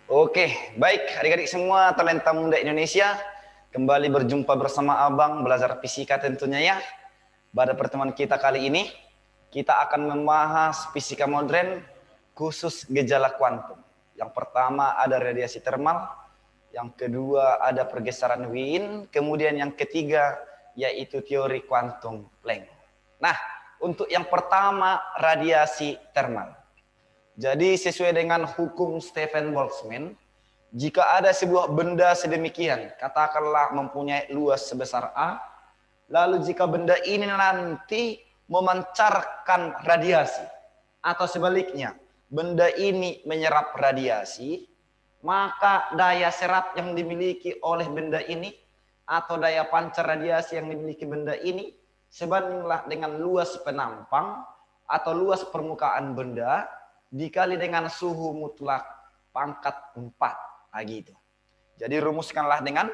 Oke, baik adik-adik semua talenta muda Indonesia, kembali berjumpa bersama Abang belajar fisika tentunya ya. Pada pertemuan kita kali ini, kita akan membahas fisika modern khusus gejala kuantum. Yang pertama ada radiasi termal, yang kedua ada pergeseran Wien, kemudian yang ketiga yaitu teori kuantum Planck. Nah, untuk yang pertama radiasi termal. Jadi sesuai dengan hukum Stephen Boltzmann, jika ada sebuah benda sedemikian, katakanlah mempunyai luas sebesar A, lalu jika benda ini nanti memancarkan radiasi, atau sebaliknya, benda ini menyerap radiasi, maka daya serap yang dimiliki oleh benda ini, atau daya pancar radiasi yang dimiliki benda ini, sebandinglah dengan luas penampang, atau luas permukaan benda, dikali dengan suhu mutlak pangkat 4. Nah, gitu. Jadi rumuskanlah dengan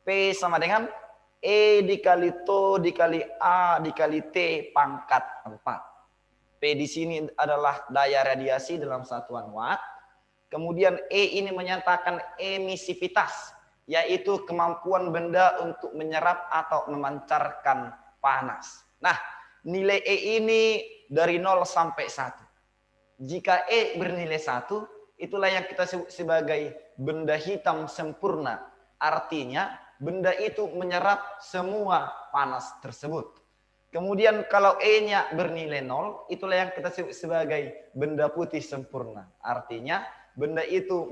P sama dengan E dikali TO dikali A dikali T pangkat 4. P di sini adalah daya radiasi dalam satuan watt. Kemudian E ini menyatakan emisivitas, yaitu kemampuan benda untuk menyerap atau memancarkan panas. Nah, nilai E ini dari 0 sampai 1. Jika E bernilai 1, itulah yang kita sebut sebagai benda hitam sempurna. Artinya, benda itu menyerap semua panas tersebut. Kemudian kalau E-nya bernilai 0, itulah yang kita sebut sebagai benda putih sempurna. Artinya, benda itu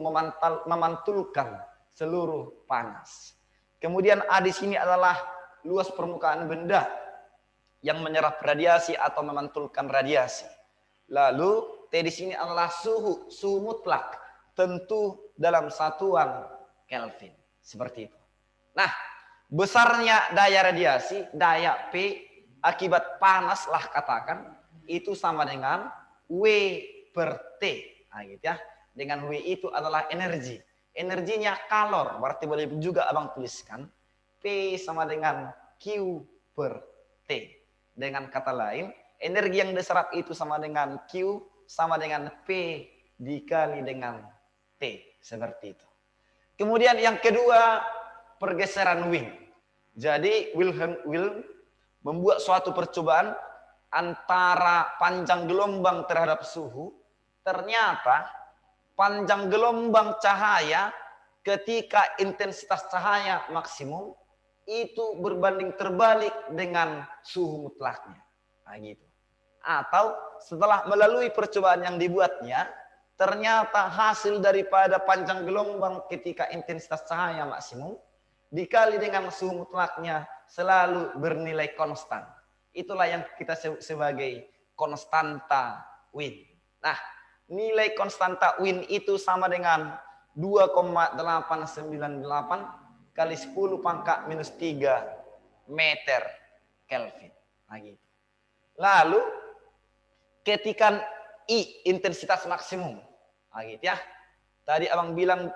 memantulkan seluruh panas. Kemudian A di sini adalah luas permukaan benda yang menyerap radiasi atau memantulkan radiasi. Lalu T di sini adalah suhu mutlak, tentu dalam satuan Kelvin. Seperti itu. Nah, besarnya daya radiasi, daya P akibat panas lah katakan, itu sama dengan W per T. Nah, gitu ya. Dengan W itu adalah energi. Energinya kalor, berarti boleh juga abang tuliskan P sama dengan Q per T. Dengan kata lain, energi yang diserap itu sama dengan Q sama dengan P dikali dengan T. Seperti itu. Kemudian yang kedua, pergeseran Wien. Jadi Wilhelm membuat suatu percobaan antara panjang gelombang terhadap suhu. Ternyata panjang gelombang cahaya ketika intensitas cahaya maksimum itu berbanding terbalik dengan suhu mutlaknya. Nah, gitu. Atau setelah melalui percobaan yang dibuatnya, ternyata hasil daripada panjang gelombang ketika intensitas cahaya maksimum dikali dengan suhu mutlaknya selalu bernilai konstan. Itulah yang kita sebut sebagai konstanta Wien. Nah, nilai konstanta Wien itu sama dengan 2,898 kali 10 pangkat minus 3 meter Kelvin. Nah, gitu. Lalu ketika I intensitas maksimum, nah, gitu ya. Tadi abang bilang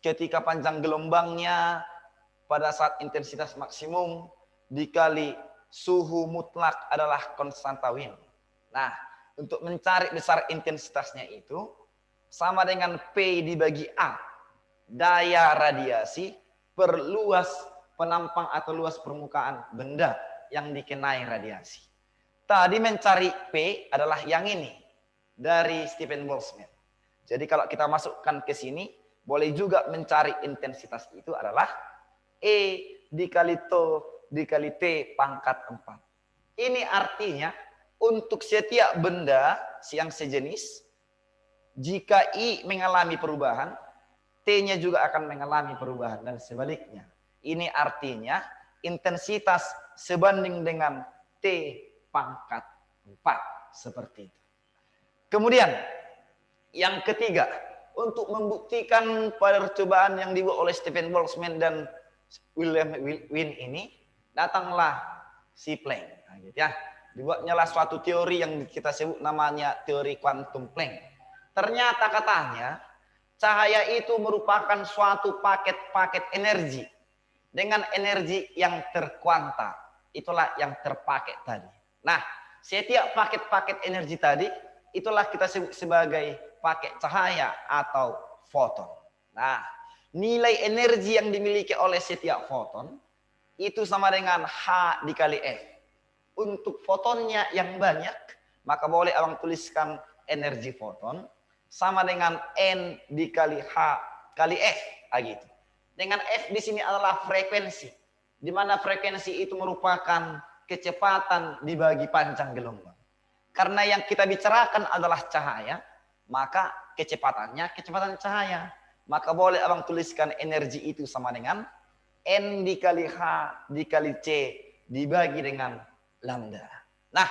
ketika panjang gelombangnya pada saat intensitas maksimum dikali suhu mutlak adalah konstanta Wien. Nah, untuk mencari besar intensitasnya itu sama dengan P dibagi A, daya radiasi per luas penampang atau luas permukaan benda yang dikenai radiasi. Tadi mencari P adalah yang ini dari Stephen Boltzmann. Jadi kalau kita masukkan ke sini, boleh juga mencari intensitas itu adalah E dikali TO dikali T pangkat 4. Ini artinya untuk setiap benda yang sejenis, jika I mengalami perubahan, T-nya juga akan mengalami perubahan dan sebaliknya. Ini artinya intensitas sebanding dengan T pangkat 4. Seperti itu. Kemudian yang ketiga, untuk membuktikan pada percobaan yang dibuat oleh Stephen Boltzmann dan Wilhelm Wien ini, datanglah si Planck. Nah, gitu ya. Dibuatnya lah suatu teori yang kita sebut namanya teori kuantum Planck. Ternyata katanya cahaya itu merupakan suatu paket-paket energi dengan energi yang terkuanta. Itulah yang terpakai tadi. Nah, setiap paket-paket energi tadi itulah kita sebut sebagai paket cahaya atau foton. Nah, nilai energi yang dimiliki oleh setiap foton itu sama dengan H dikali F. Untuk fotonnya yang banyak, maka boleh abang tuliskan energi foton sama dengan N dikali H kali F. Gitu. Dengan F di sini adalah frekuensi, di mana frekuensi itu merupakan kecepatan dibagi panjang gelombang. Karena yang kita bicarakan adalah cahaya, maka kecepatan cahaya. Maka boleh abang tuliskan energi itu sama dengan N dikali H dikali C dibagi dengan lambda. Nah,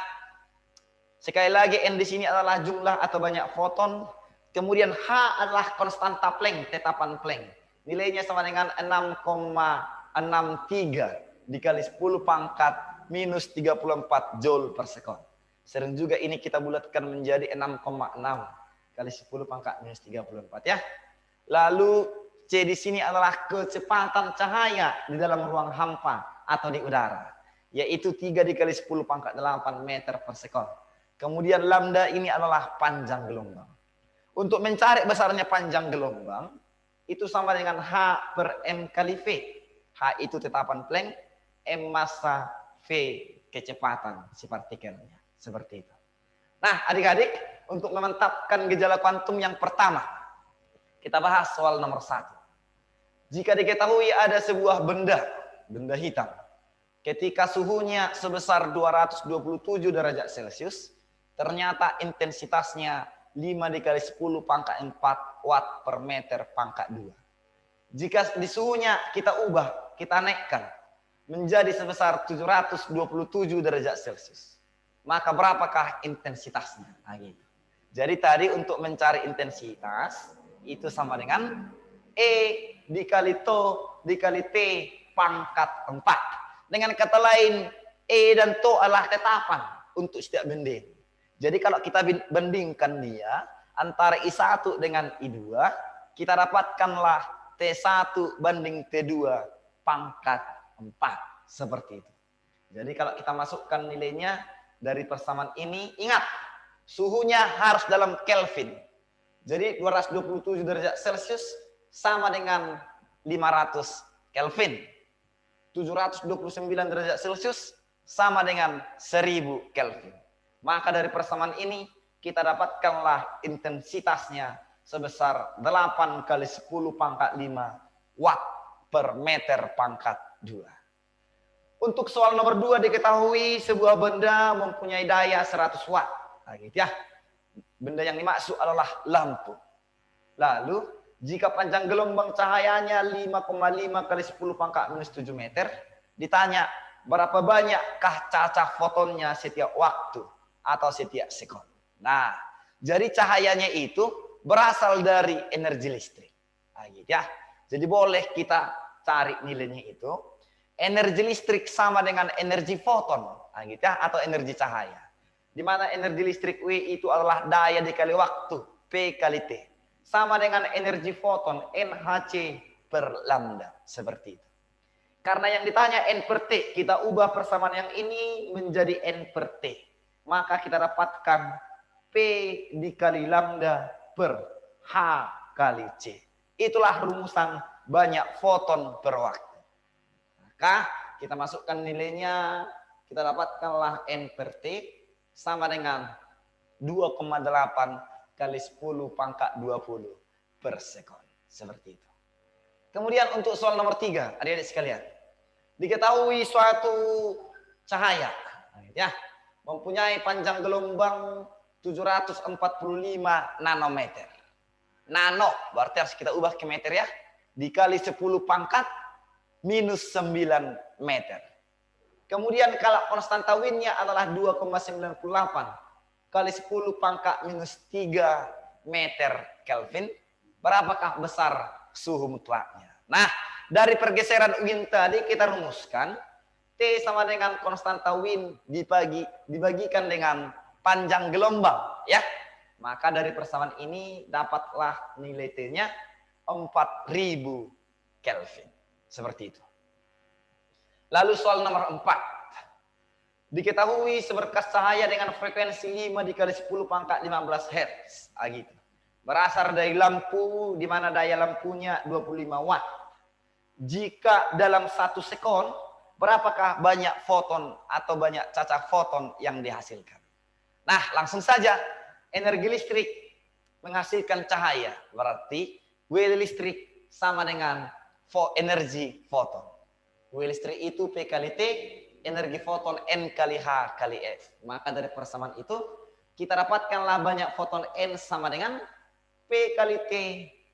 sekali lagi N di sini adalah jumlah atau banyak foton. Kemudian H adalah konstanta Planck, tetapan Planck. Nilainya sama dengan 6,63 dikali 10 pangkat minus 34 joule per sekon. Sering juga ini kita bulatkan menjadi 6,6 kali 10 pangkat minus 34 ya. Lalu C di sini adalah kecepatan cahaya di dalam ruang hampa atau di udara, yaitu 3 dikali 10 pangkat 8 meter per sekon. Kemudian lambda ini adalah panjang gelombang. Untuk mencari besarnya panjang gelombang, itu sama dengan H per M kali V. H itu tetapan Planck, M massa, V kecepatan si partikelnya. Seperti itu. Nah, adik-adik, untuk memantapkan gejala kuantum yang pertama, kita bahas soal nomor 1. Jika diketahui ada sebuah benda hitam, ketika suhunya sebesar 227 derajat Celcius, ternyata intensitasnya 5 dikali 10 pangkat 4 watt per meter pangkat 2. Jika di suhunya kita ubah, kita naikkan menjadi sebesar 727 derajat Celcius, maka berapakah intensitasnya? Nah, gitu. Jadi tadi untuk mencari intensitas itu sama dengan E dikali To dikali T pangkat 4. Dengan kata lain, E dan To adalah tetapan untuk setiap benda. Jadi kalau kita bandingkan dia antara I1 dengan I2, kita dapatkanlah T1 banding T2 pangkat 4. Seperti itu. Jadi kalau kita masukkan nilainya dari persamaan ini, ingat, suhunya harus dalam Kelvin. Jadi 227 derajat Celcius sama dengan 500 Kelvin. 729 derajat Celcius sama dengan 1000 Kelvin. Maka dari persamaan ini kita dapatkanlah intensitasnya sebesar 8 kali 10 pangkat 5 watt per meter pangkat 2. Untuk soal nomor 2 diketahui sebuah benda mempunyai daya 100 watt. Nah, gitu ya. Benda yang dimaksud adalah lampu. Lalu jika panjang gelombang cahayanya 5,5 kali 10 pangkat minus 7 meter, ditanya berapa banyakkah cacah fotonnya setiap waktu atau setiap sekon. Nah, jadi cahayanya itu berasal dari energi listrik. Nah, gitu ya. Jadi boleh kita cari nilainya itu. Energi listrik sama dengan energi foton, nah, gitu ya, atau energi cahaya. Di mana energi listrik W itu adalah daya dikali waktu, P kali T. Sama dengan energi foton, NHC per lambda. Seperti itu. Karena yang ditanya N per T, kita ubah persamaan yang ini menjadi N per T. Maka kita dapatkan P dikali lambda per H kali C. Itulah rumusan banyak foton per waktu. Maka kita masukkan nilainya, kita dapatkanlah N per T sama dengan 2,8 kali 10 pangkat 20 per sekon. Seperti itu. Kemudian untuk soal nomor 3, adik-adik sekalian. Diketahui suatu cahaya ya, mempunyai panjang gelombang 745 nanometer. Nano berarti harus kita ubah ke meter ya. Dikali 10 pangkat minus 9 meter. Kemudian kalau konstanta Wien-nya adalah 2,98 kali 10 pangkat minus 3 meter Kelvin, berapakah besar suhu mutlaknya? Nah, dari pergeseran Wien tadi kita rumuskan T sama dengan konstanta Wien dibagikan dengan panjang gelombang ya. Maka dari persamaan ini dapatlah nilai T-nya 4000 Kelvin. Seperti itu. Lalu soal nomor 4. Diketahui seberkas cahaya dengan frekuensi 5 dikali 10 pangkat 15 Hz. Gitu. berasal dari lampu, di mana daya lampunya 25 watt. Jika dalam 1 sekon, berapakah banyak foton atau banyak cacah foton yang dihasilkan? Nah, langsung saja, energi listrik menghasilkan cahaya, berarti W listrik sama dengan energi foton. W listrik itu P kali T, energi foton N kali H kali F. Maka dari persamaan itu, kita dapatkanlah banyak foton N sama dengan P kali T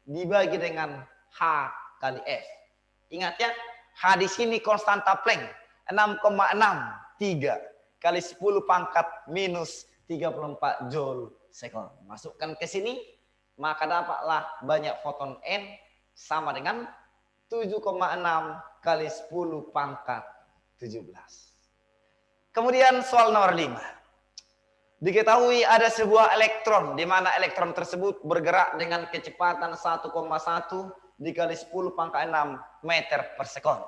dibagi dengan H kali F. Ingat ya, H di sini konstanta Planck, 6,63 kali 10 pangkat minus 34 Joule sekon. Masukkan ke sini, maka dapatlah banyak foton N sama dengan 7,6 kali 10 pangkat 17. Kemudian soal nomor 5. Diketahui ada sebuah elektron, di mana elektron tersebut bergerak dengan kecepatan 1,1 dikali 10 pangkat 6 meter per sekon.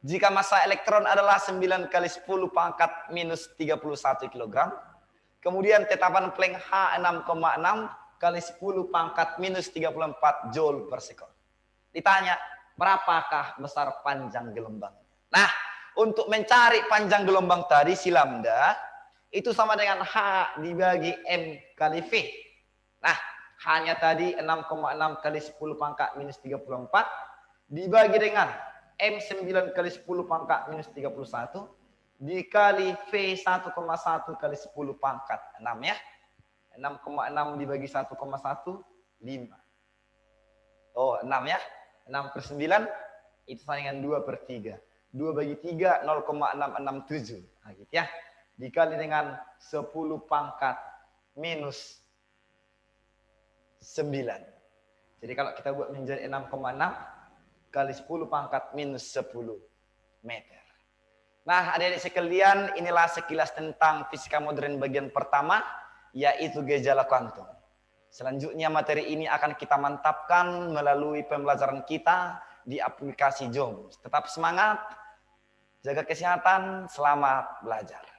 Jika massa elektron adalah 9 kali 10 pangkat minus 31 kg, kemudian tetapan Planck H 6,6 kali 10 pangkat minus 34 Joule per sekon. Ditanya, berapakah besar panjang gelombang? Nah, untuk mencari panjang gelombang tadi si lambda, itu sama dengan H dibagi M kali V. Nah, H-nya tadi 6,6 kali 10 pangkat minus 34 dibagi dengan M9 kali 10 pangkat minus 31 dikali V 1,1 kali 10 pangkat 6 ya. 6,6 dibagi 1,1, 5. Oh, 6 ya. 6 per 9 itu sama dengan 2 per 3. 2 bagi 3, 0,667. Nah, gitu ya. Dikali dengan 10 pangkat minus 9. Jadi kalau kita buat menjadi 6,6 kali 10 pangkat minus 10 meter. Nah, adik-adik sekalian, inilah sekilas tentang fisika modern bagian pertama, yaitu gejala kuantum. Selanjutnya materi ini akan kita mantapkan melalui pembelajaran kita di aplikasi JOMS. Tetap semangat, jaga kesehatan, selamat belajar.